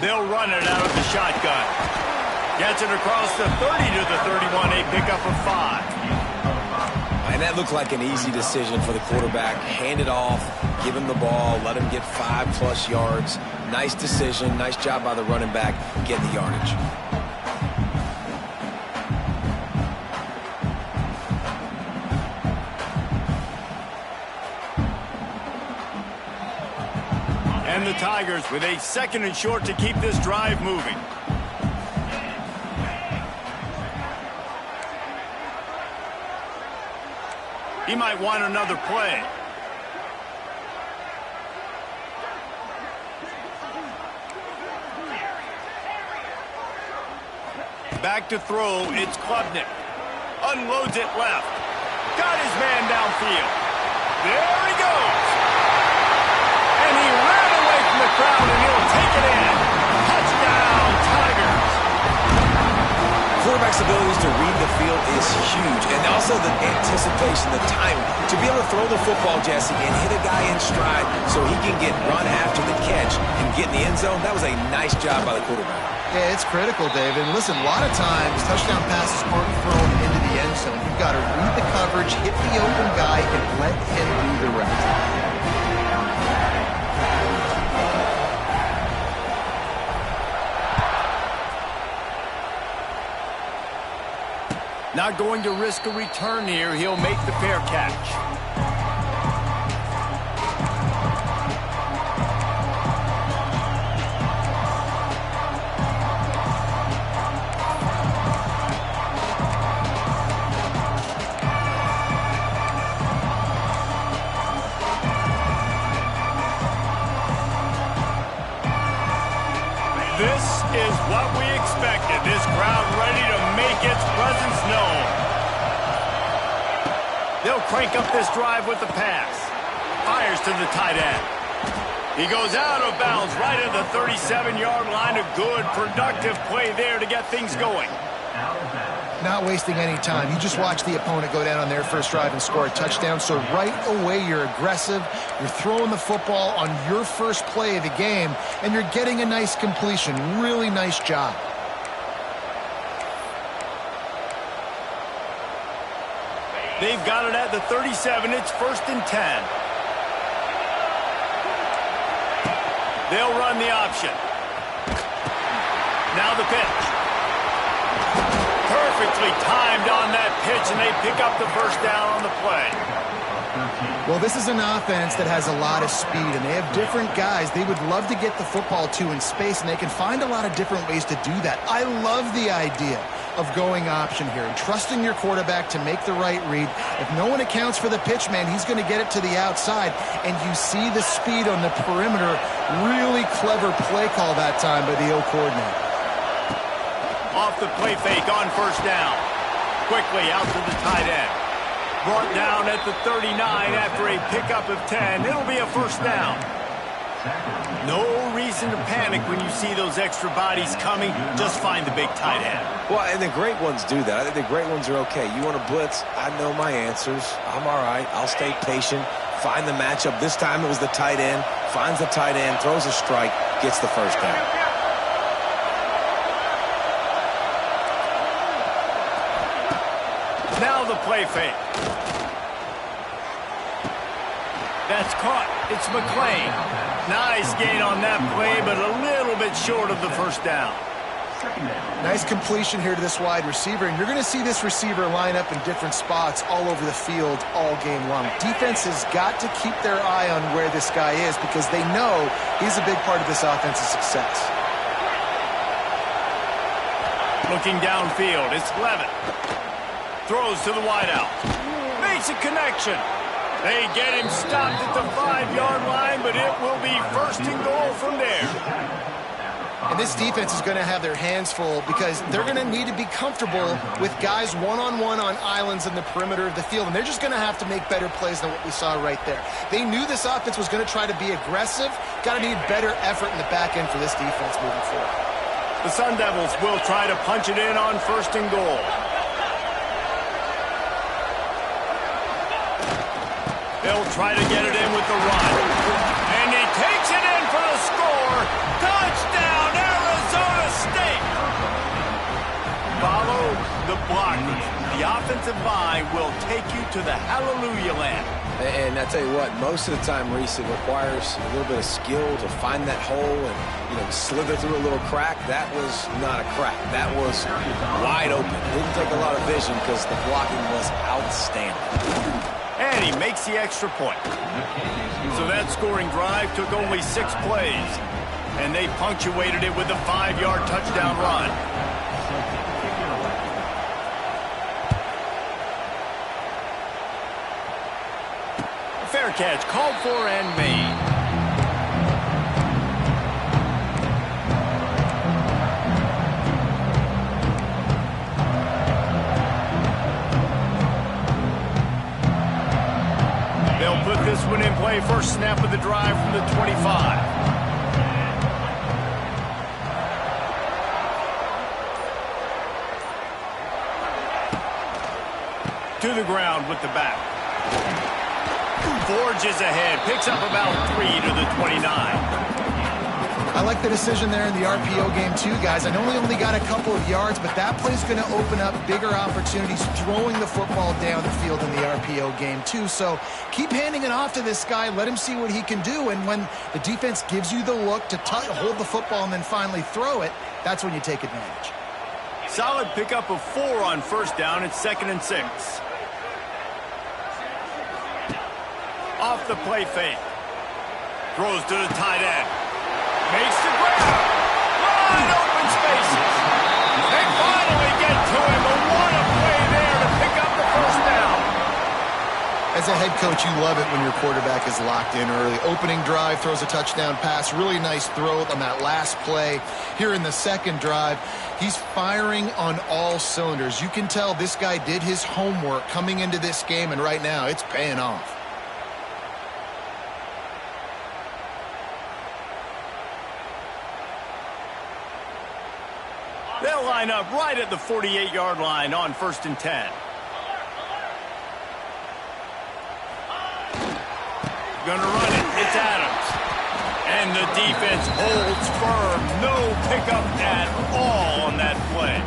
They'll run it out of the shotgun. Gets it across the 30 to the 31, a pickup of 5. And that looked like an easy decision for the quarterback. Hand it off, give him the ball, let him get 5+ yards. Nice decision, nice job by the running back getting the yardage. And the Tigers with a 2nd and short to keep this drive moving. He might want another play. Back to throw, it's Klubnik. Unloads it left. Got his man downfield. There he goes. And he ran away from the crowd, and he'll take it in. Touchdown, Tigers. Quarterback's abilities to read the field is huge, and also the anticipation, the timing. To be able to throw the football, Jesse, and hit a guy in stride so he can get run after the catch and get in the end zone, that was a nice job by the quarterback. Yeah, it's critical, David. And listen, a lot of times, touchdown passes aren't thrown into the end zone. You've got to read the coverage, hit the open guy, and let him do the rest. Not going to risk a return here. He'll make the fair catch. This is what we expected. This crowd ready to make its presence known. They'll crank up this drive with the pass. Fires to the tight end. He goes out of bounds right at the 37-yard line. A good, productive play there to get things going. Not wasting any time. You just watch the opponent go down on their first drive and score a touchdown. So right away, you're aggressive. You're throwing the football on your first play of the game, and you're getting a nice completion. Really nice job. They've got it at the 37. It's 1st and 10. They'll run the option. Now the pitch. Perfectly timed on that pitch, and they pick up the first down on the play. Well, this is an offense that has a lot of speed, and they have different guys they would love to get the football to in space, and they can find a lot of different ways to do that. I love the idea of going option here and trusting your quarterback to make the right read. If no one accounts for the pitch, man, he's going to get it to the outside, and you see the speed on the perimeter. Really clever play call that time by the O coordinator. Off the play fake on first down. Quickly out to the tight end. Brought down at the 39 after a pickup of 10. It'll be a first down. No reason to panic when you see those extra bodies coming. Just find the big tight end. Well, and the great ones do that. I think the great ones are okay. You want to blitz? I know my answers. I'm all right. I'll stay patient. Find the matchup. This time it was the tight end. Finds the tight end, throws a strike, gets the first down. Now the play fake. That's caught. It's McClain. Nice gain on that play, but a little bit short of the first down. Nice completion here to this wide receiver, and you're going to see this receiver line up in different spots all over the field all game long. Defense has got to keep their eye on where this guy is because they know he's a big part of this offense's success. Looking downfield, it's Levitt. Throws to the wideout. Makes a connection. They get him stopped at the 5-yard line, but it will be 1st and goal from there. And this defense is going to have their hands full because they're going to need to be comfortable with guys one-on-one on islands in the perimeter of the field. And they're just going to have to make better plays than what we saw right there. They knew this offense was going to try to be aggressive. Got to need better effort in the back end for this defense moving forward. The Sun Devils will try to punch it in on 1st and goal. They'll try to get it in with the run. And he takes it in for the score. Touchdown, Arizona! offensive line will take you to the hallelujah land. And I tell you what, most of the time, Reese, it requires a little bit of skill to find that hole and, slither through a little crack. That was not a crack. That was wide open. Didn't take a lot of vision because the blocking was outstanding. And he makes the extra point. So that scoring drive took only 6 plays. And they punctuated it with a 5-yard touchdown run. Fair catch called for and made. They'll put this one in play. First snap of the drive from the 25. To the ground with the back. Forges ahead. Picks up about 3 to the 29. I like the decision there in the RPO game too, guys. I know he only got a couple of yards, but that play's going to open up bigger opportunities throwing the football down the field in the RPO game too. So keep handing it off to this guy. Let him see what he can do. And when the defense gives you the look to hold the football and then finally throw it, that's when you take advantage. Solid pickup of 4 on first down. It's 2nd and 6. Off the play fake. Throws to the tight end. Makes the grab. Wide open spaces. They finally get to him, but what a play there to pick up the first down. As a head coach, you love it when your quarterback is locked in early. Opening drive, throws a touchdown pass. Really nice throw on that last play. Here in the second drive, he's firing on all cylinders. You can tell this guy did his homework coming into this game, and right now it's paying off. They'll line up right at the 48-yard line on 1st and 10. Gonna run it. It's Adams. And the defense holds firm. No pickup at all on that play.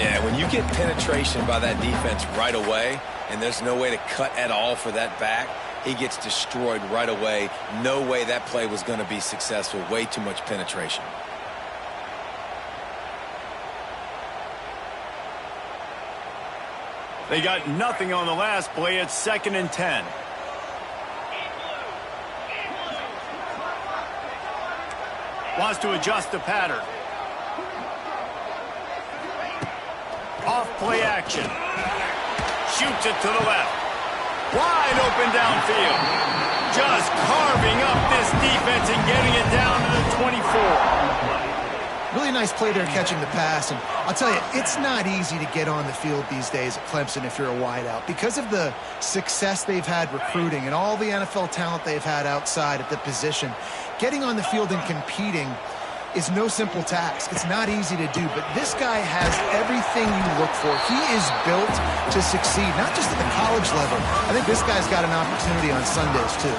Yeah, when you get penetration by that defense right away, and there's no way to cut at all for that back, he gets destroyed right away. No way that play was going to be successful. Way too much penetration. They got nothing on the last play. It's 2nd and 10. Wants to adjust the pattern. Off play action. Shoots it to the left. Wide open downfield. Just carving up this defense and getting it down to the 24. Really nice play there catching the pass. And I'll tell you, it's not easy to get on the field these days at Clemson if you're a wideout. Because of the success they've had recruiting and all the NFL talent they've had outside at the position, getting on the field and competing is no simple task. It's not easy to do, but this guy has everything you look for. He is built to succeed, not just at the college level. I think this guy's got an opportunity on Sundays, too.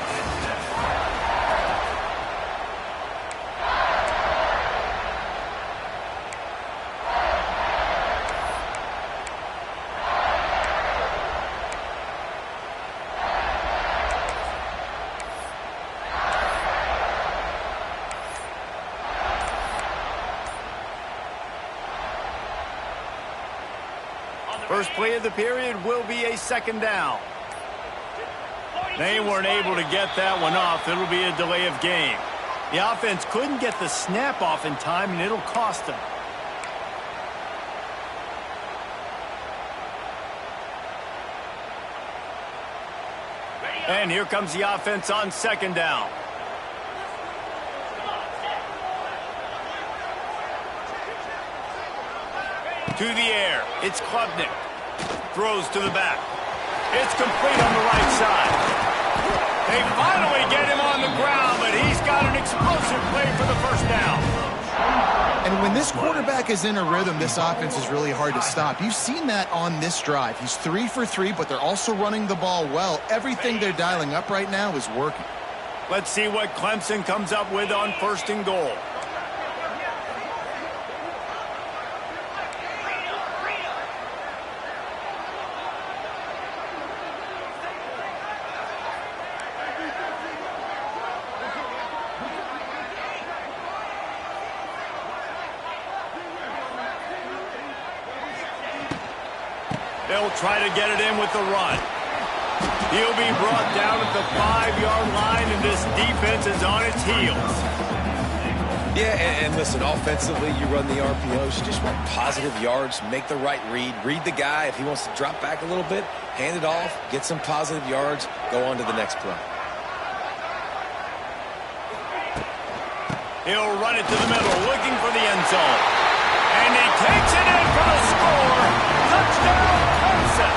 First play of the period will be a 2nd down. They weren't able to get that one off. It'll be a delay of game. The offense couldn't get the snap off in time, and it'll cost them. And here comes the offense on 2nd down. To the air. It's Klubnik. Throws to the back. It's complete on the right side. They finally get him on the ground, but he's got an explosive play for the first down. And when this quarterback is in a rhythm, this offense is really hard to stop. You've seen that on this drive. He's 3 for 3, but they're also running the ball well. Everything they're dialing up right now is working. Let's see what Clemson comes up with on 1st and goal. They'll try to get it in with the run. He'll be brought down at the 5-yard line, and this defense is on its heels. Yeah, and listen, offensively, you run the RPOs. You just want positive yards, make the right read the guy. If he wants to drop back a little bit, hand it off, get some positive yards, go on to the next play. He'll run it to the middle, looking for the end zone. And he takes it in for the score. Touchdown, Clemson.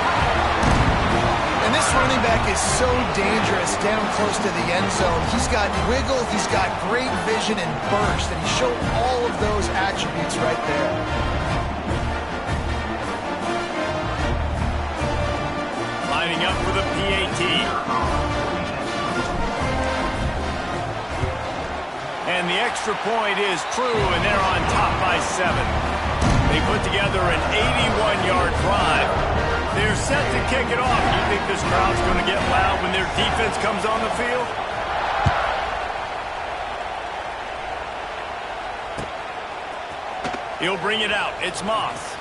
And this running back is so dangerous down close to the end zone. He's got wiggle, he's got great vision and burst, and he showed all of those attributes right there. Lining up for the PAT. And the extra point is true, and they're on top by 7. They put together an 81-yard drive. They're set to kick it off. Do you think this crowd's going to get loud when their defense comes on the field? He'll bring it out. It's Moss.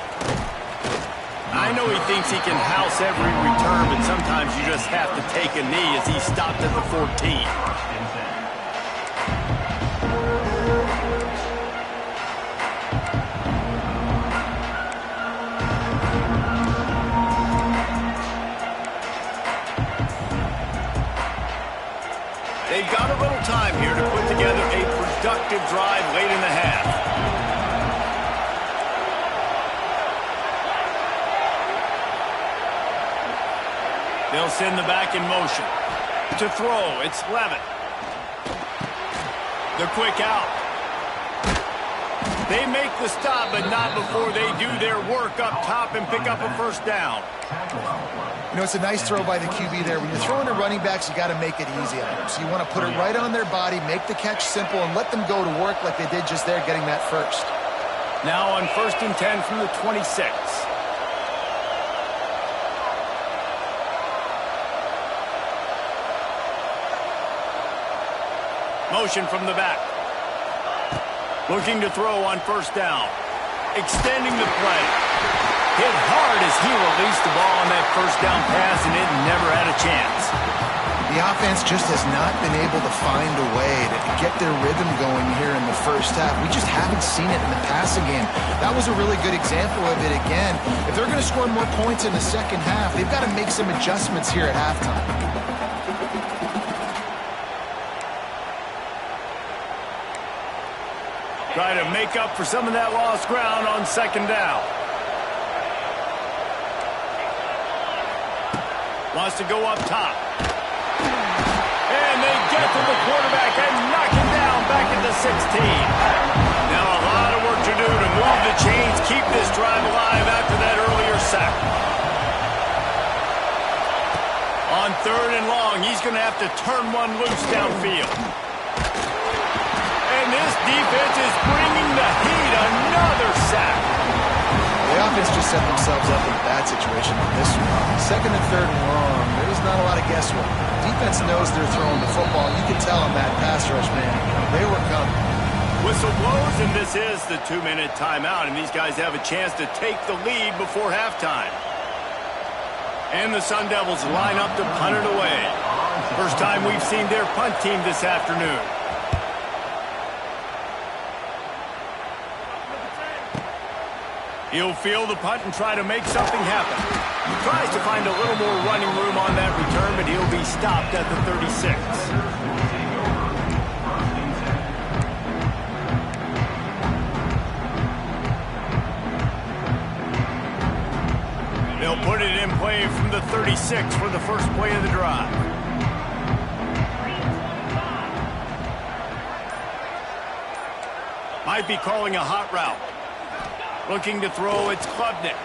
I know he thinks he can house every return, but sometimes you just have to take a knee as he stopped at the 14. They've got a little time here to put together a productive drive late in the half. They'll send the back in motion. To throw, it's Levitt. The quick out. They make the stop, but not before they do their work up top and pick up a first down. You know, it's a nice throw by the QB there. When you're throwing to running backs, you got to make it easy on them. So you want to put it right on their body, make the catch simple, and let them go to work like they did just there, getting that first. Now on 1st and 10 from the 26. Motion from the back. Looking to throw on 1st down. Extending the play. Hit hard as he released the ball on that 1st down pass, and it never had a chance. The offense just has not been able to find a way to get their rhythm going here in the first half. We just haven't seen it in the passing game. That was a really good example of it again. If they're going to score more points in the second half, they've got to make some adjustments here at halftime. Try to make up for some of that lost ground on 2nd down. Wants to go up top. And they get to the quarterback and knock him down back at the 16. Now a lot of work to do to move the chains, keep this drive alive after that earlier sack. On 3rd and long, he's going to have to turn one loose downfield. And this defense is bringing the heat. Another sack. The offense just set themselves up in a bad situation on this one. 2nd and 3rd and long, there's not a lot of guesswork. Defense knows they're throwing the football. You can tell on that pass rush, man. They were coming. Whistle blows, and this is the 2-minute timeout, and these guys have a chance to take the lead before halftime. And the Sun Devils line up to punt it away. First time we've seen their punt team this afternoon. He'll field the punt and try to make something happen. He tries to find a little more running room on that return, but he'll be stopped at the 36. They'll put it in play from the 36 for the first play of the drive. Might be calling a hot route. Looking to throw, it's Klubnik.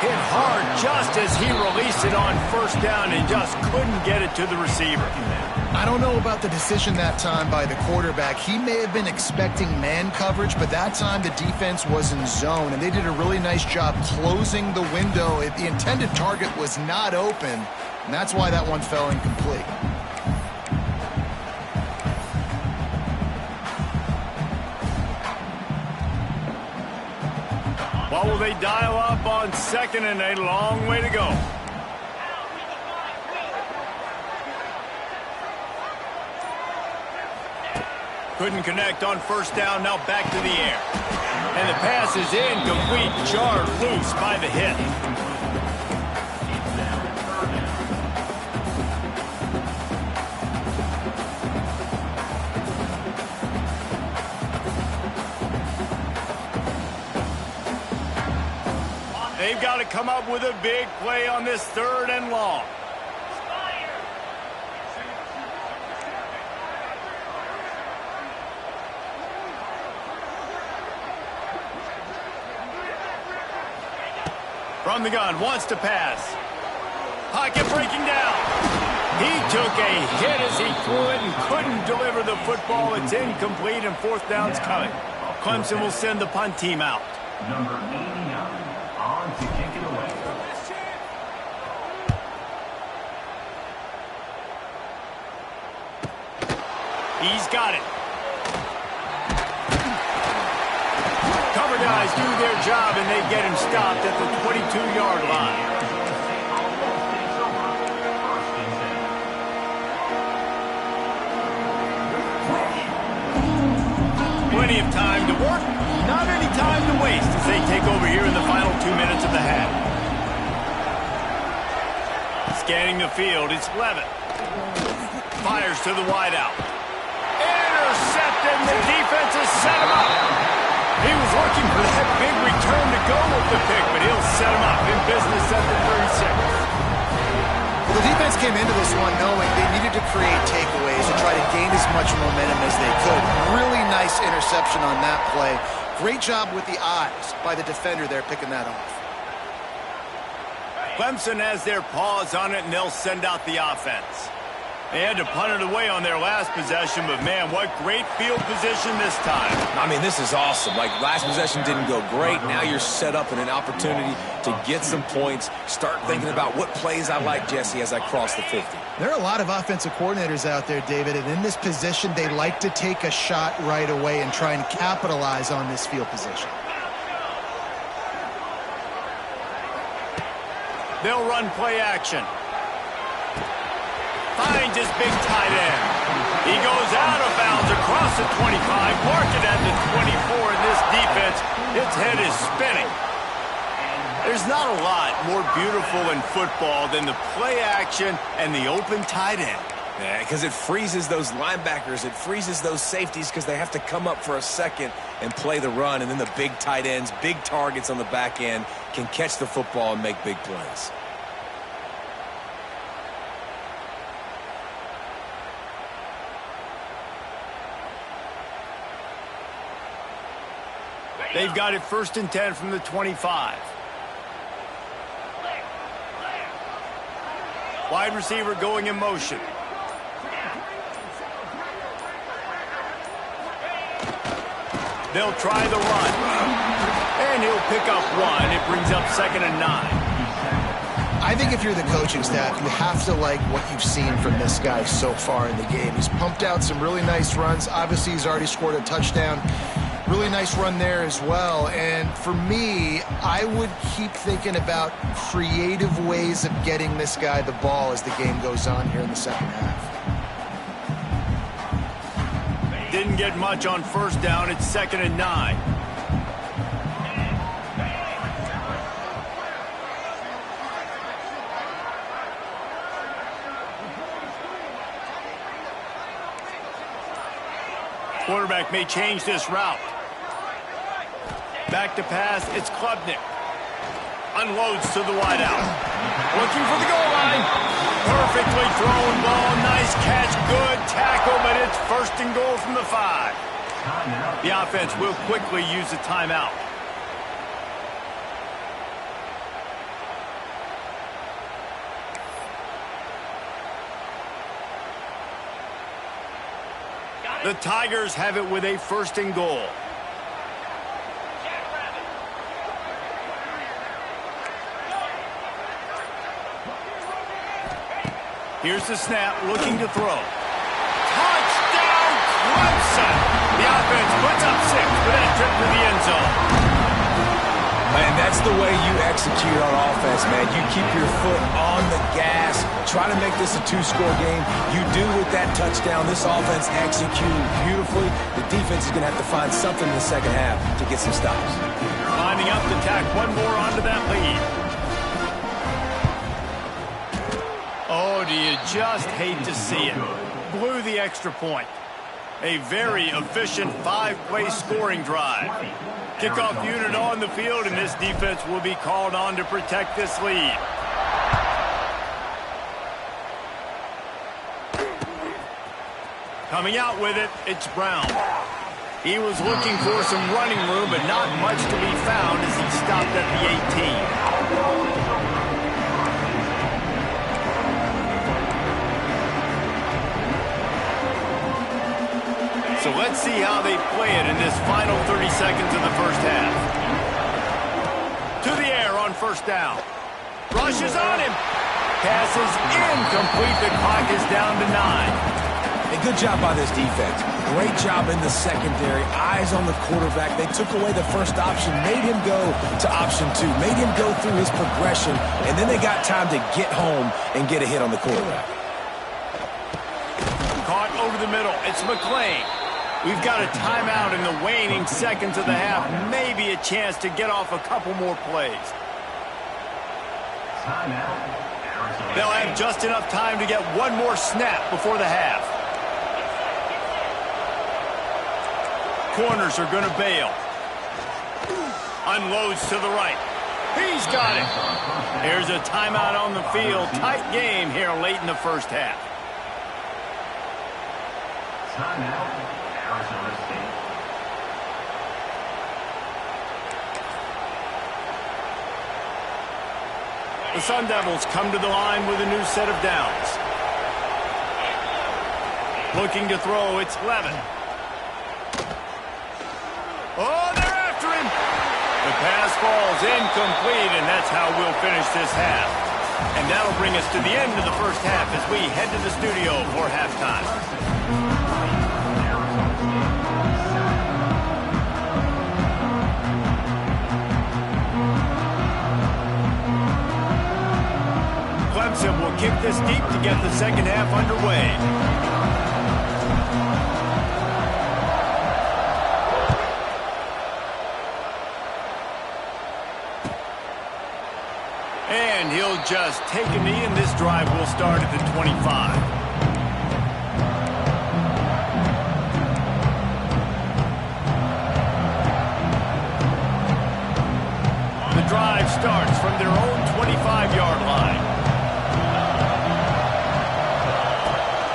Hit hard just as he released it on 1st down and just couldn't get it to the receiver. I don't know about the decision that time by the quarterback. He may have been expecting man coverage, but that time the defense was in zone, and they did a really nice job closing the window. The intended target was not open, and that's why that one fell incomplete. What will they dial up on second and a long way to go? Couldn't connect on first down, now back to the air. And the pass is incomplete, jarred loose by the hit. They've got to come up with a big play on this third and long. From the gun, wants to pass. Pocket breaking down. He took a hit as he threw it and couldn't deliver the football. It's incomplete and fourth down's coming. Clemson will send the punt team out. Number 89 on to kick it away. He's got it. Cover guys do their job, and they get him stopped at the 22-yard line. Plenty of time to work, not any time to waste as they take over here in the final 2 minutes of the half. Scanning the field, it's Levitt. Fires to the wideout. Intercepted, and the defense has set him up. He was looking for that big return to go with the pick, but he'll set him up in business at the 36. Well, the defense came into this one knowing they needed to create takeaways and try to gain as much momentum as they could. Really nice interception on that play. Great job with the eyes by the defender there picking that off. Clemson has their paws on it, and they'll send out the offense. They had to punt it away on their last possession, but, man, what great field position this time. I mean, this is awesome. Like, last possession didn't go great. Now you're set up in an opportunity to get some points. Start thinking about what plays I like, Jesse, as I cross the 50. There are a lot of offensive coordinators out there, David, and in this position, they like to take a shot right away and try and capitalize on this field position. They'll run play action. Finds his big tight end. He goes out of bounds across the 25, mark it at the 24, and this defense, its head is spinning. There's not a lot more beautiful in football than the play action and the open tight end. Yeah, because it freezes those linebackers. It freezes those safeties because they have to come up for a second and play the run, and then the big tight ends, big targets on the back end can catch the football and make big plays. They've got it 1st and 10 from the 25. Wide receiver going in motion. They'll try the run. And he'll pick up one. It brings up 2nd and 9. I think if you're the coaching staff, you have to like what you've seen from this guy so far in the game. He's pumped out some really nice runs. Obviously, he's already scored a touchdown. Really nice run there as well. And for me, I would keep thinking about creative ways of getting this guy the ball as the game goes on here in the second half. Didn't get much on 1st down. It's 2nd and 9. Quarterback may change this route. Back to pass, it's Klubnik. Unloads to the wideout. Looking for the goal line. Perfectly thrown ball, nice catch, good tackle, but it's 1st and goal from the 5. The offense will quickly use a timeout. The Tigers have it with a 1st and goal. Here's the snap, looking to throw. Touchdown, Clemson! The offense puts up 6 for that trip to the end zone. And that's the way you execute on offense, man. You keep your foot on the gas, try to make this a two-score game. You do with that touchdown. This offense executed beautifully. The defense is going to have to find something in the second half to get some stops. Lining up to tack one more onto that lead. Oh, do you just hate to see it? Blew the extra point. A very efficient 5-play scoring drive. Kickoff unit on the field, and this defense will be called on to protect this lead. Coming out with it, it's Brown. He was looking for some running room, but not much to be found as he stopped at the 18. So let's see how they play it in this final 30 seconds of the first half. To the air on first down. Rushes on him. Passes incomplete. The clock is down to 9. A good job by this defense. Great job in the secondary. Eyes on the quarterback. They took away the first option, made him go to option 2, made him go through his progression, and then they got time to get home and get a hit on the quarterback. Caught over the middle. It's McClain. We've got a timeout in the waning seconds of the half. Maybe a chance to get off a couple more plays. They'll have just enough time to get one more snap before the half. Corners are going to bail. Unloads to the right. He's got it. Here's a timeout on the field. Tight game here late in the first half. Timeout. Arizona State. The Sun Devils come to the line with a new set of downs. Looking to throw, it's Levin. Oh, they're after him. The pass falls incomplete, and that's how we'll finish this half. And that'll bring us to the end of the first half as we head to the studio for halftime. Clemson will kick this deep to get the second half underway. And he'll just take a knee, and this drive will start at the 25. The drive starts from their own 25-yard line.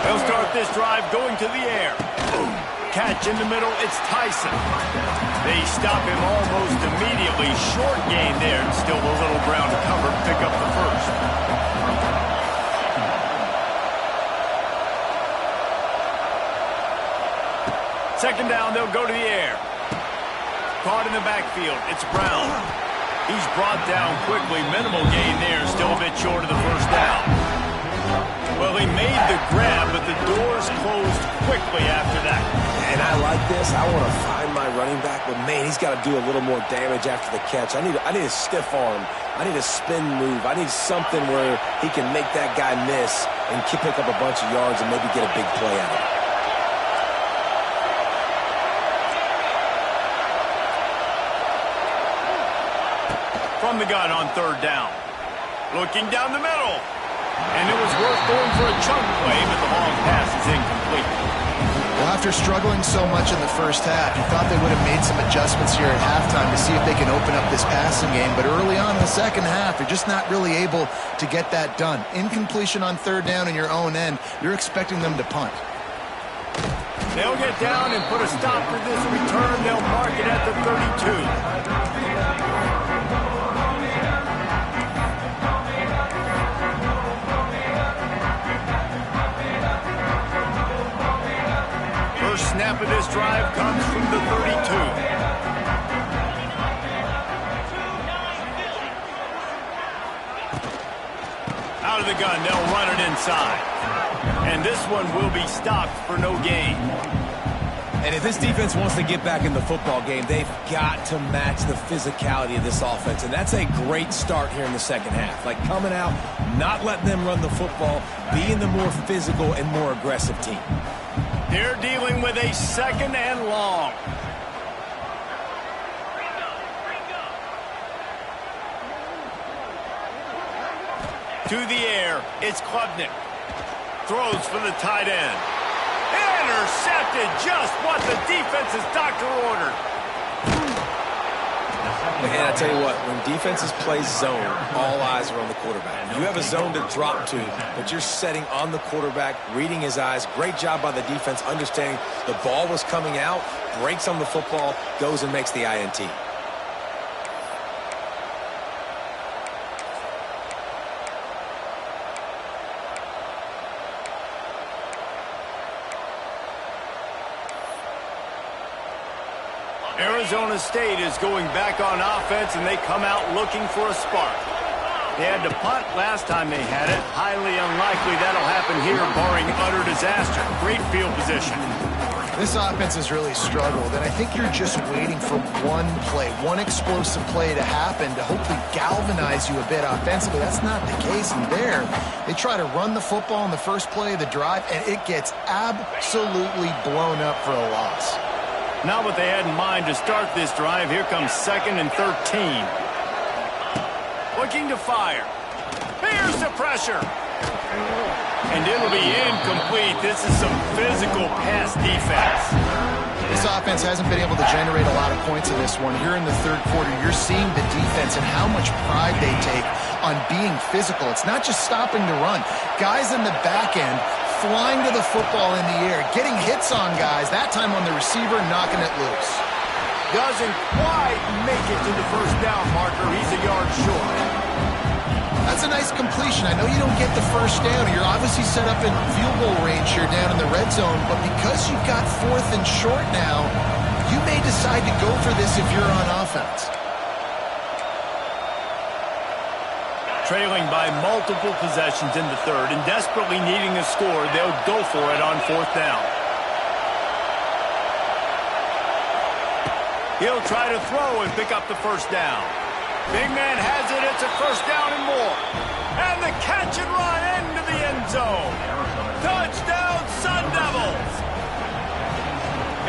They'll start this drive going to the air. Catch in the middle, it's Tyson. They stop him almost immediately. Short gain there, and still a little ground to cover to pick up the first. Second down, they'll go to the air. Caught in the backfield, it's Brown. He's brought down quickly. Minimal gain there, still a bit short of the first down. Well, he made the grab, but the doors closed quickly after that. And I like this. I want to find my running back, but, man, he's got to do a little more damage after the catch. I need a stiff arm. I need a spin move. I need something where he can make that guy miss and pick up a bunch of yards and maybe get a big play out of it. From the gun on third down. Looking down the middle. And it was worth going for a chunk play, but the long pass is incomplete. Well, after struggling so much in the first half, you thought they would have made some adjustments here at halftime to see if they can open up this passing game. But early on in the second half, they're just not really able to get that done. Incompletion on third down in your own end, you're expecting them to punt. They'll get down and put a stop to this return. They'll mark it at the 32. First snap of this drive comes from the 32. Out of the gun, they'll run it inside. And this one will be stopped for no gain. And if this defense wants to get back in the football game, they've got to match the physicality of this offense. And that's a great start here in the second half. Like coming out, not letting them run the football, being the more physical and more aggressive team. They're dealing with a 2nd and long. To the air, it's Klubnik. Throws for the tight end. Intercepted, just what the defense's doctor ordered. And I tell you what, when defenses play zone, all eyes are on the quarterback. You have a zone to drop to, but you're setting on the quarterback, reading his eyes. Great job by the defense, understanding the ball was coming out, breaks on the football, goes and makes the INT. Arizona State is going back on offense, and they come out looking for a spark. They had to punt last time they had it. Highly unlikely that'll happen here, barring utter disaster. Great field position. This offense has really struggled, and I think you're just waiting for one play, one explosive play to happen to hopefully galvanize you a bit offensively. That's not the case in there. They try to run the football in the first play of the drive, and it gets absolutely blown up for a loss. Not what they had in mind to start this drive. Here comes 2nd and 13. Looking to fire. Here's the pressure. And it'll be incomplete. This is some physical pass defense. This offense hasn't been able to generate a lot of points in this one. Here in the third quarter, you're seeing the defense and how much pride they take on being physical. It's not just stopping the run. Guys in the back end flying to the football in the air, getting hits on guys, that time on the receiver, knocking it loose. Doesn't quite make it to the first down marker. He's a yard short. That's a nice completion. I know you don't get the first down. You're obviously set up in field goal range here down in the red zone, but because you've got 4th and short now, you may decide to go for this if you're on offense. Trailing by multiple possessions in the third and desperately needing a score, they'll go for it on 4th down. He'll try to throw and pick up the first down. Big man has it. It's a first down and more. And the catch and run into the end zone. Touchdown, Sun Devils.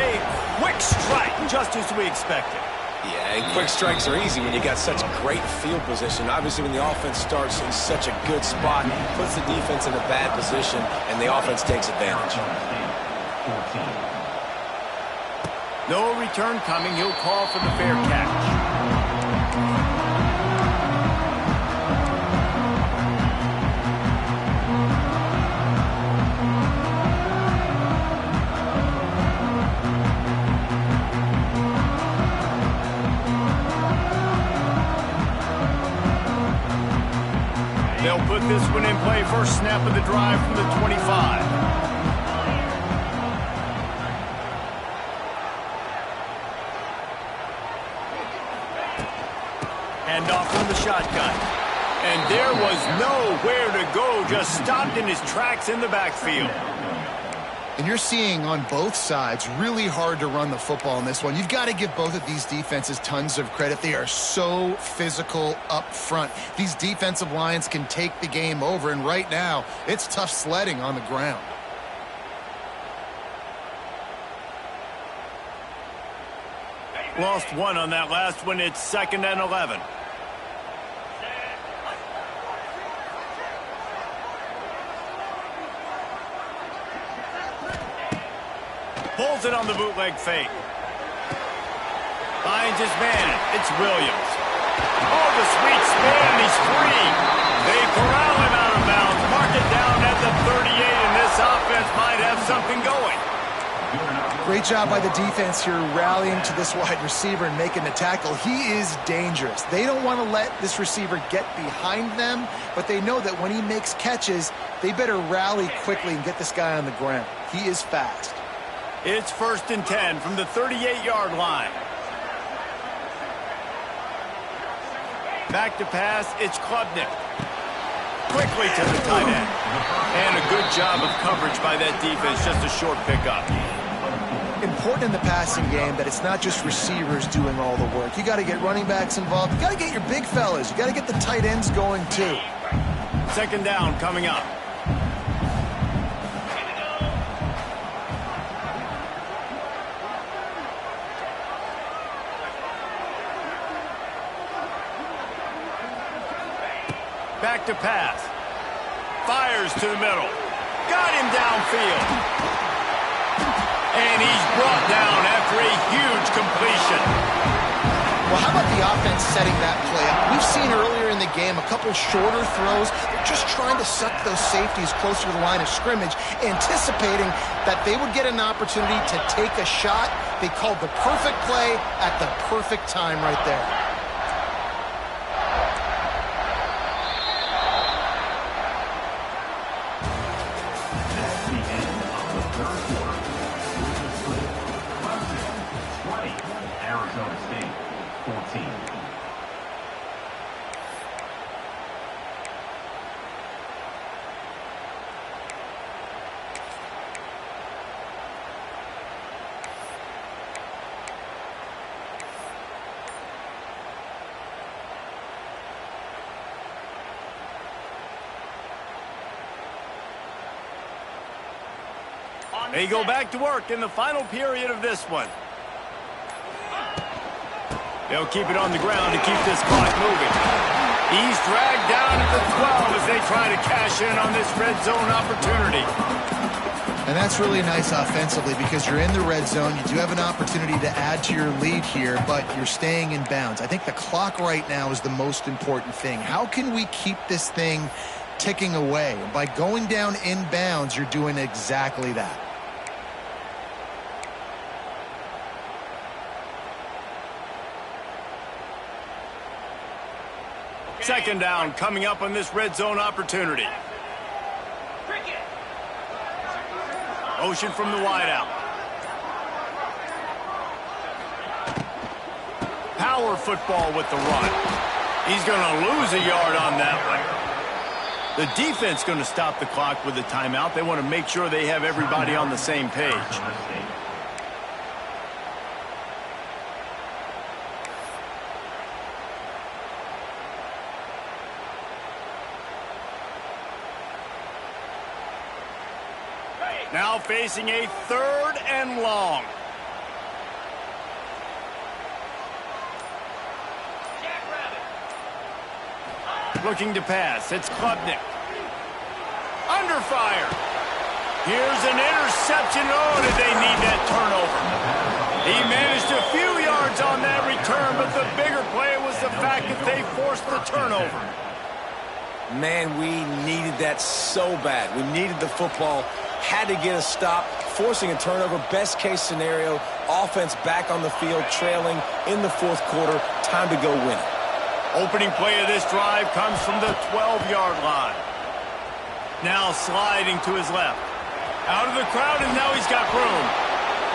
A quick strike, just as we expected. Yeah, and quick strikes are easy when you got such great field position. Obviously, when the offense starts in such a good spot, puts the defense in a bad position, and the offense takes advantage. No return coming. He'll call for the fair catch. They'll put this one in play. First snap of the drive from the 25. Hand off from the shotgun. And there was nowhere to go. Just stopped in his tracks in the backfield. And you're seeing on both sides really hard to run the football in this one. You've got to give both of these defenses tons of credit. They are so physical up front. These defensive lines can take the game over, and right now it's tough sledding on the ground. Lost one on that last one. It's 2nd and 11. Pulls it on the bootleg fake. Finds his man. It's Williams. Oh, the sweet spin. He's free. They corral him out of bounds. Mark it down at the 38, and this offense might have something going. Great job by the defense here rallying to this wide receiver and making the tackle. He is dangerous. They don't want to let this receiver get behind them, but they know that when he makes catches, they better rally quickly and get this guy on the ground. He is fast. It's 1st and 10 from the 38-yard line. Back to pass, it's Klubnik. Quickly to the tight end. And a good job of coverage by that defense, just a short pickup. important in the passing game that it's not just receivers doing all the work. You got to get running backs involved. You got to get your big fellas. You got to get the tight ends going too. Second down coming up. Back to pass. Fires to the middle. Got him downfield. And he's brought down after a huge completion. Well, how about the offense setting that play up? We've seen earlier in the game a couple shorter throws. They're just trying to suck those safeties closer to the line of scrimmage, anticipating that they would get an opportunity to take a shot. They called the perfect play at the perfect time right there. They go back to work in the final period of this one. They'll keep it on the ground to keep this clock moving. He's dragged down at the 12 as they try to cash in on this red zone opportunity. And that's really nice offensively because you're in the red zone. You do have an opportunity to add to your lead here, but you're staying in bounds. I think the clock right now is the most important thing. How can we keep this thing ticking away? By going down in bounds, you're doing exactly that. Second down coming up on this red zone opportunity. Motion from the wideout. Power football with the run. He's going to lose a yard on that one. The defense going to stop the clock with a timeout. They want to make sure they have everybody on the same page. Now facing a 3rd and long. Looking to pass. It's Klubnik. Under fire. Here's an interception. Oh, did they need that turnover? He managed a few yards on that return, but the bigger play was the fact that they forced the turnover. Man, we needed that so bad. We needed the football. Had to get a stop, forcing a turnover. Best case scenario, offense back on the field, trailing in the 4th quarter. Time to go win it. Opening play of this drive comes from the 12-yard line. Now sliding to his left. Out of the crowd, and now he's got room.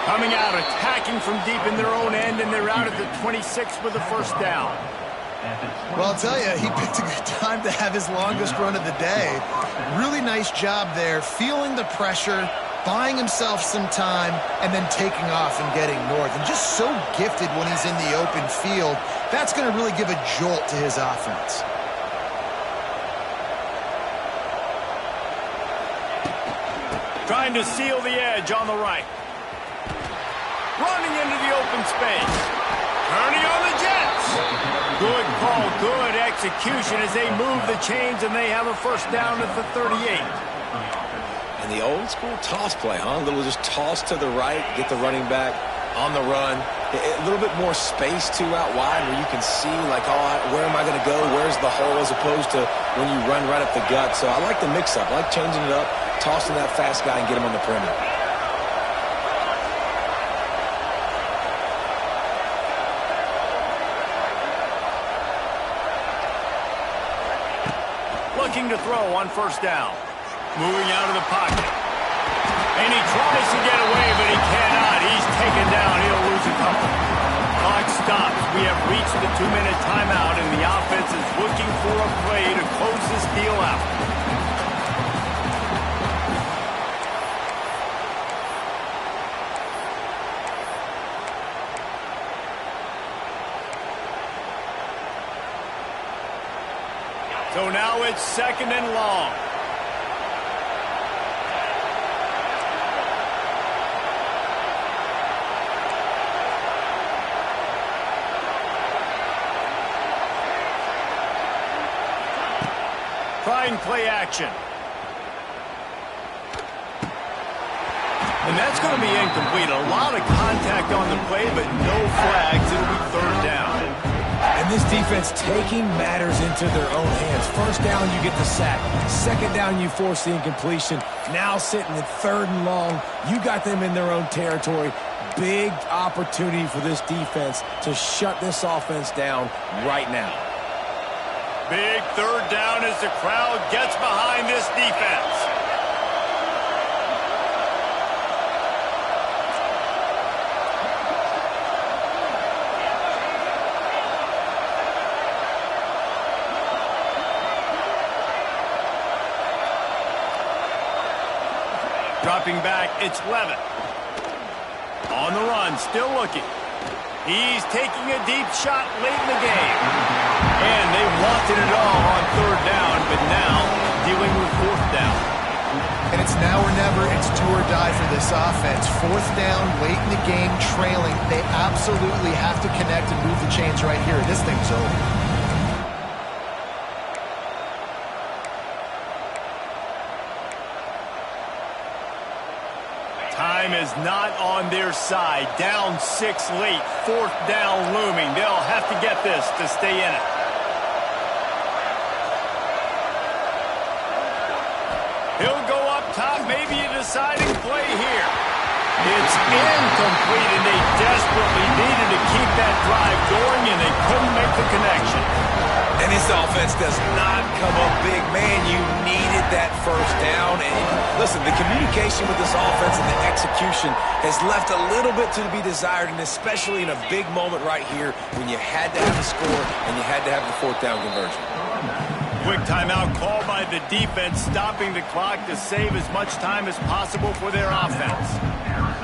Coming out, attacking from deep in their own end, and they're out at the 26 with a first down. Well, I'll tell you, he picked a good time to have his longest run of the day. Really nice job there, feeling the pressure, buying himself some time, and then taking off and getting north. And just so gifted when he's in the open field. That's going to really give a jolt to his offense. Trying to seal the edge on the right. Running into the open space. Turning on the Jets. Good call, good execution as they move the chains and they have a first down at the 38. And the old school toss play, huh? A little just toss to the right, get the running back on the run. A little bit more space too out wide where you can see like, oh, where am I going to go? Where's the hole, as opposed to when you run right up the gut. So I like the mix-up. I like changing it up, tossing that fast guy and get him on the perimeter. Looking to throw on first down. Moving out of the pocket. And he tries to get away, but he cannot. He's taken down. He'll lose a couple. Clock stops. We have reached the 2-minute timeout, and the offense is looking for a play to close this deal out. So now it's 2nd and long. Trying play action. And that's going to be incomplete. A lot of contact on the play, but no flags. It'll be 3rd down. And this defense taking matters into their own hands. 1st down, you get the sack. 2nd down, you force the incompletion. Now sitting at 3rd and long, you got them in their own territory. Big opportunity for this defense to shut this offense down right now. Big 3rd down as the crowd gets behind this defense. Dropping back, it's Levitt. On the run, still looking. He's taking a deep shot late in the game. And they wanted it all on 3rd down, but now dealing with 4th down. And it's now or never. It's do or die for this offense. 4th down, late in the game, trailing. They absolutely have to connect and move the chains right here. This thing's over. Time is not on their side. Down 6 late. 4th down looming. They'll have to get this to stay in it. He'll go up top. Maybe a deciding play here. It's incomplete, and they desperately needed to keep that drive going, and they couldn't make the connection. And this offense does not come up big. Man, you needed that 1st down. And listen, the communication with this offense and the execution has left a little bit to be desired, and especially in a big moment right here when you had to have a score and you had to have the 4th down conversion. Quick timeout called by the defense, stopping the clock to save as much time as possible for their offense.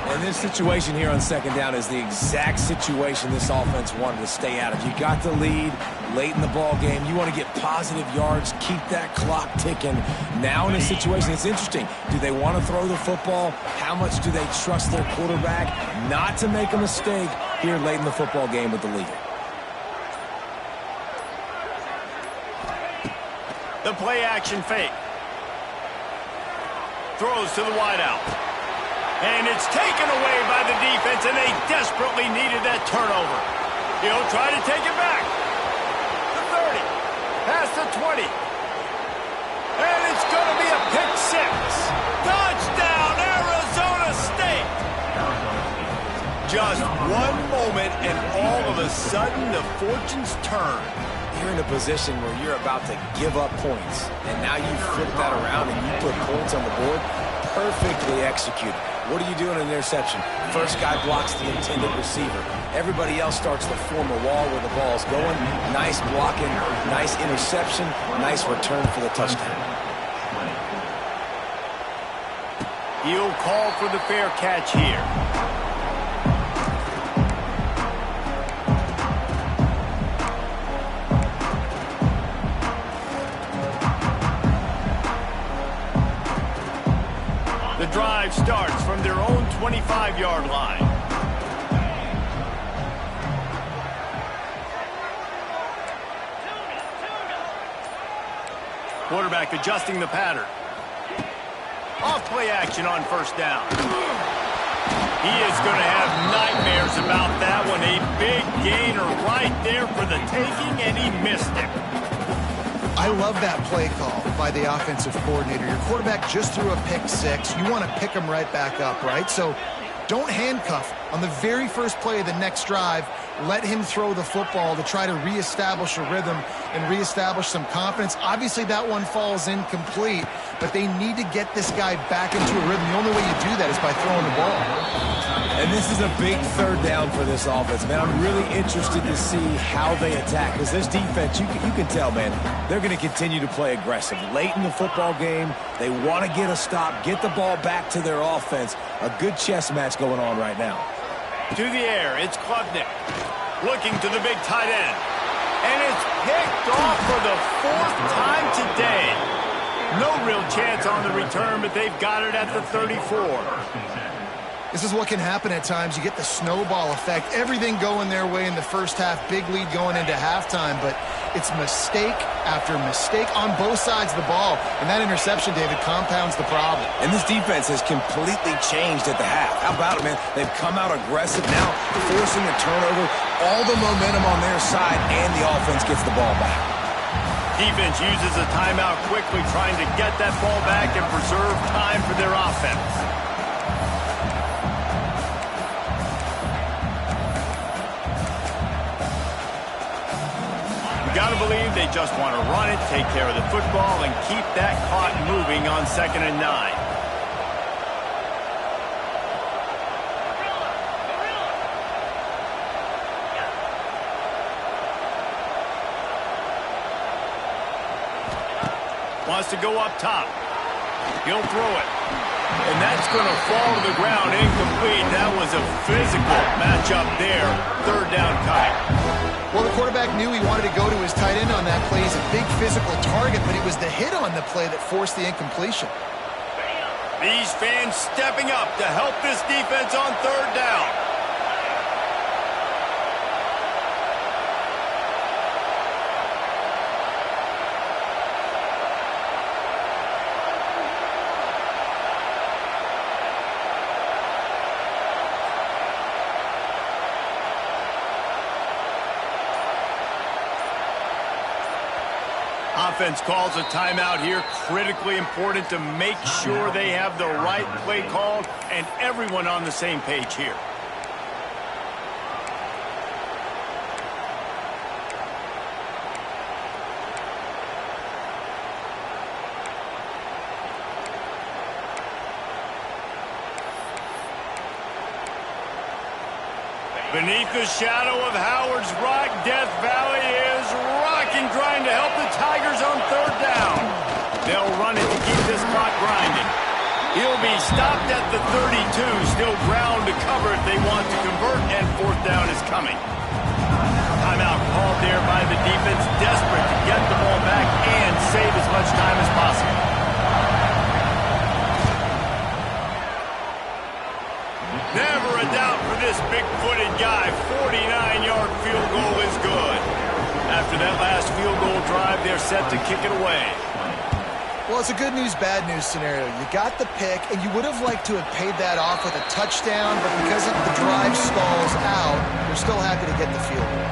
And this situation here on 2nd down is the exact situation this offense wanted to stay out of. You got the lead late in the ball game. You want to get positive yards, keep that clock ticking. Now in a situation, it's interesting. Do they want to throw the football? How much do they trust their quarterback not to make a mistake here late in the football game with the lead? The play action fake. Throws to the wideout. And it's taken away by the defense, and they desperately needed that turnover. He'll try to take it back. The 30. Past the 20. And it's going to be a pick 6. Touchdown, Arizona State. Just one moment, and all of a sudden, the fortunes turn. You're in a position where you're about to give up points, and now you flip that around and you put points on the board. Perfectly executed. What do you do in an interception? First guy blocks the intended receiver. Everybody else starts to form a wall where the ball's going. Nice blocking, nice interception, nice return for the touchdown. He'll call for the fair catch here. The drive starts from their own 25-yard line. Quarterback adjusting the pattern. Off play action on 1st down. He is going to have nightmares about that one. A big gainer right there for the taking, and he missed it. I love that play call by the offensive coordinator. Your quarterback just threw a pick 6. You want to pick him right back up, right? So don't handcuff. On the very first play of the next drive, let him throw the football to try to reestablish a rhythm and reestablish some confidence. Obviously, that one falls incomplete, but they need to get this guy back into a rhythm. The only way you do that is by throwing the ball. And this is a big 3rd down for this offense, man. I'm really interested to see how they attack, because this defense, you can tell, man, they're going to continue to play aggressive. Late in the football game, they want to get a stop, get the ball back to their offense. A good chess match going on right now. To the air, it's Klubnik. Looking to the big tight end. And it's picked off for the 4th time today. No real chance on the return, but they've got it at the 34. This is what can happen at times. You get the snowball effect. Everything going their way in the first half. Big lead going into halftime, but it's mistake after mistake on both sides of the ball. And that interception, David, compounds the problem. And this defense has completely changed at the half. How about it, man? They've come out aggressive now, forcing a turnover, all the momentum on their side, and the offense gets the ball back. Defense uses a timeout quickly, trying to get that ball back and preserve time for their offense. Got to believe they just want to run it, take care of the football, and keep that clock moving on 2nd and 9. Wants to go up top. He'll throw it. And that's going to fall to the ground incomplete. That was a physical matchup there. 3rd down coming. Well, the quarterback knew he wanted to go to his tight end on that play. He's a big physical target, but it was the hit on the play that forced the incompletion. These fans stepping up to help this defense on 3rd down. Offense calls a timeout here. Critically important to make sure they have the right play called and everyone on the same page here. Beneath the shadow of Howard's Rock, Death Valley is rocking, trying to help the Tigers on 3rd down. They'll run it to keep this clock grinding. He'll be stopped at the 32, still ground to cover if they want to convert, and 4th down is coming. Timeout called there by the defense, desperate to get the ball back and save as much time as possible. Never a doubt for this big-footed guy. 49-yard field goal is good. After that last field goal drive, they're set to kick it away. Well, it's a good news, bad news scenario. You got the pick, and you would have liked to have paid that off with a touchdown, but because the drive stalls out, you're still happy to get the field goal.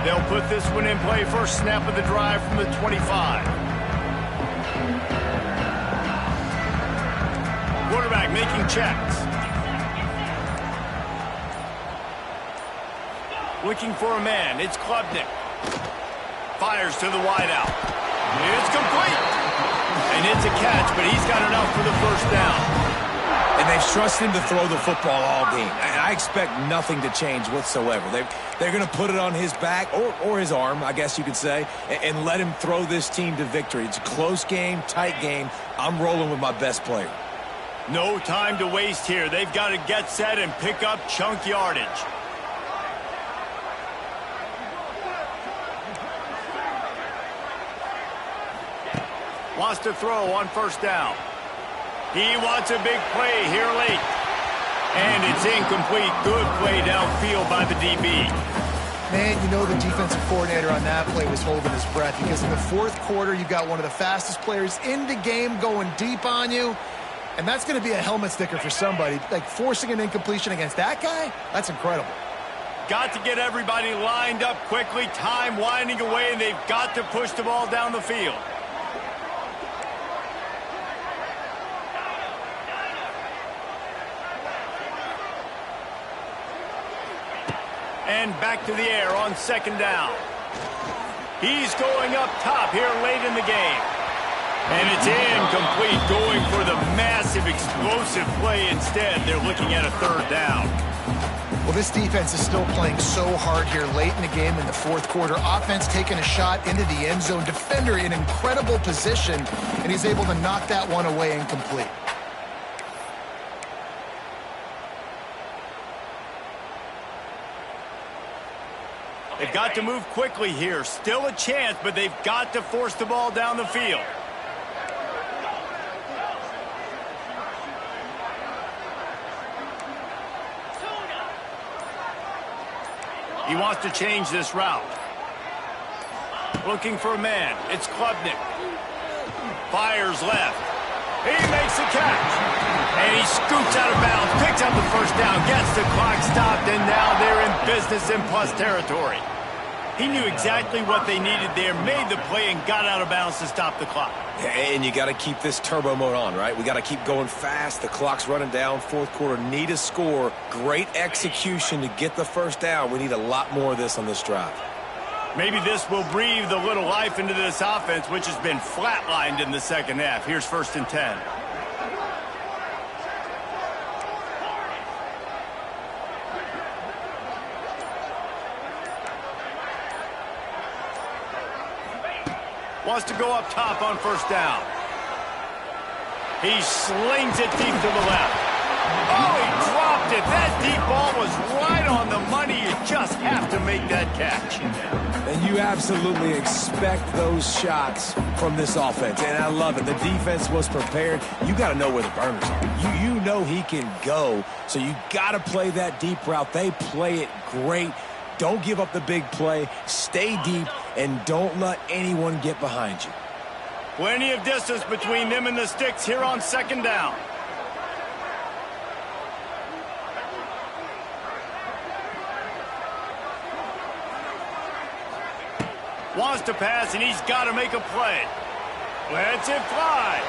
They'll put this one in play. First snap of the drive from the 25. Quarterback making checks. Looking for a man. It's Klubnik. Fires to the wideout. It's complete. And it's a catch, but he's got enough for the 1st down. And they've trusted him to throw the football all game. And I expect nothing to change whatsoever. They're going to put it on his back, or his arm, I guess you could say, and let him throw this team to victory. It's a close game, tight game. I'm rolling with my best player. No time to waste here. They've got to get set and pick up chunk yardage. Wants to throw on 1st down. He wants a big play here late. And it's incomplete. Good play downfield by the DB. Man, you know the defensive coordinator on that play was holding his breath, because in the 4th quarter, you've got one of the fastest players in the game going deep on you. And that's going to be a helmet sticker for somebody. Like, forcing an incompletion against that guy, that's incredible. Got to get everybody lined up quickly. Time winding away, and they've got to push the ball down the field. And back to the air on 2nd down. He's going up top here late in the game. And it's incomplete, going for the massive explosive play instead. They're looking at a 3rd down. Well, this defense is still playing so hard here late in the game in the 4th quarter. Offense taking a shot into the end zone. Defender in incredible position, and he's able to knock that one away incomplete. They've got to move quickly here. Still a chance, but they've got to force the ball down the field. He wants to change this route. Looking for a man. It's Klubnik. Fires left. He makes the catch. And he scoots out of bounds, picks up the first down, gets the clock stopped, and now they're in business in plus territory. He knew exactly what they needed there, made the play, and got out of bounds to stop the clock. And you got to keep this turbo mode on, right? We got to keep going fast. The clock's running down. Fourth quarter, need a score. Great execution to get the first down. We need a lot more of this on this drive. Maybe this will breathe a little life into this offense, which has been flatlined in the second half. Here's 1st and 10. Wants to go up top on 1st down. He slings it deep to the left. Oh, he dropped it. That deep ball was right on the money. You just have to make that catch. And you absolutely expect those shots from this offense. And I love it. The defense was prepared. You got to know where the burners are. You know he can go. So you got to play that deep route. They play it great. Don't give up the big play. Stay deep. And don't let anyone get behind you. Plenty of distance between them and the sticks here on 2nd down. Wants to pass, and he's got to make a play. Lets it fly.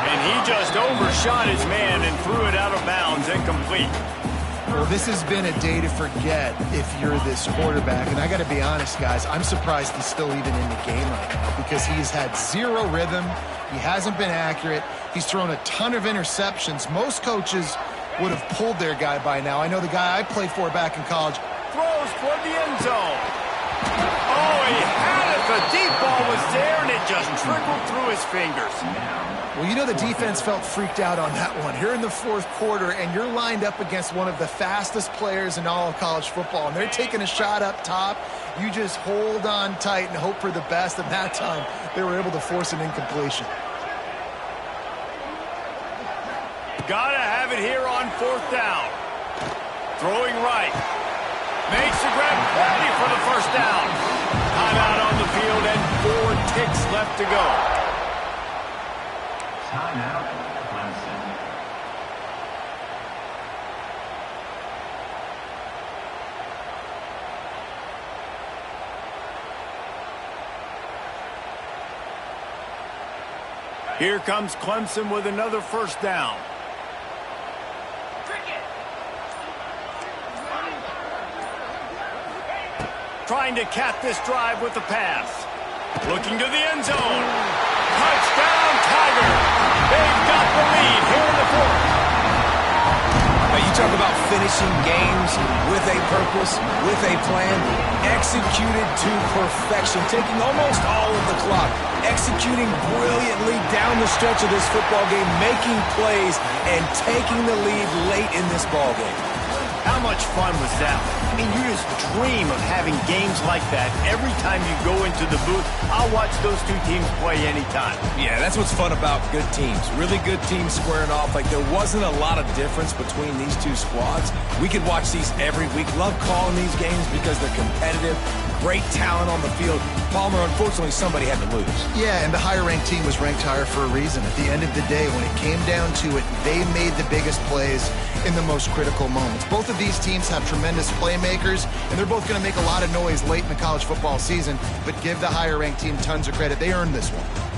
And he just overshot his man and threw it out of bounds, incomplete. Well, this has been a day to forget if you're this quarterback. And I got to be honest, guys, I'm surprised he's still even in the game right now because he's had zero rhythm. He hasn't been accurate. He's thrown a ton of interceptions. Most coaches would have pulled their guy by now. I know the guy I played for back in college. Throws toward the end zone. Oh, he had it. The deep ball was there, and it just trickled through his fingers. Well, you know the defense felt freaked out on that one. You're in the 4th quarter, and you're lined up against one of the fastest players in all of college football, and they're taking a shot up top. You just hold on tight and hope for the best, and that time they were able to force an incompletion. Gotta have it here on 4th down. Throwing right. Makes the grab, ready for the first down. Timeout on the field and 4 ticks left to go. Timeout, Clemson. Here comes Clemson with another first down. Trying to cap this drive with the pass. Looking to the end zone. Touchdown, Tiger. They've got the lead here in the 4th. Now you talk about finishing games with a purpose, with a plan, executed to perfection, taking almost all of the clock, executing brilliantly down the stretch of this football game, making plays, and taking the lead late in this ball game. How much fun was that? I mean, you just dream of having games like that every time you go into the booth. I'll watch those two teams play anytime. Yeah, that's what's fun about good teams. Really good teams squaring off. Like, there wasn't a lot of difference between these two squads. We could watch these every week. Love calling these games because they're competitive. Great talent on the field. Palmer, unfortunately, somebody had to lose. Yeah, and the higher-ranked team was ranked higher for a reason. At the end of the day, when it came down to it, they made the biggest plays in the most critical moments. Both of these teams have tremendous playmakers, and they're both going to make a lot of noise late in the college football season, but give the higher-ranked team tons of credit. They earned this one.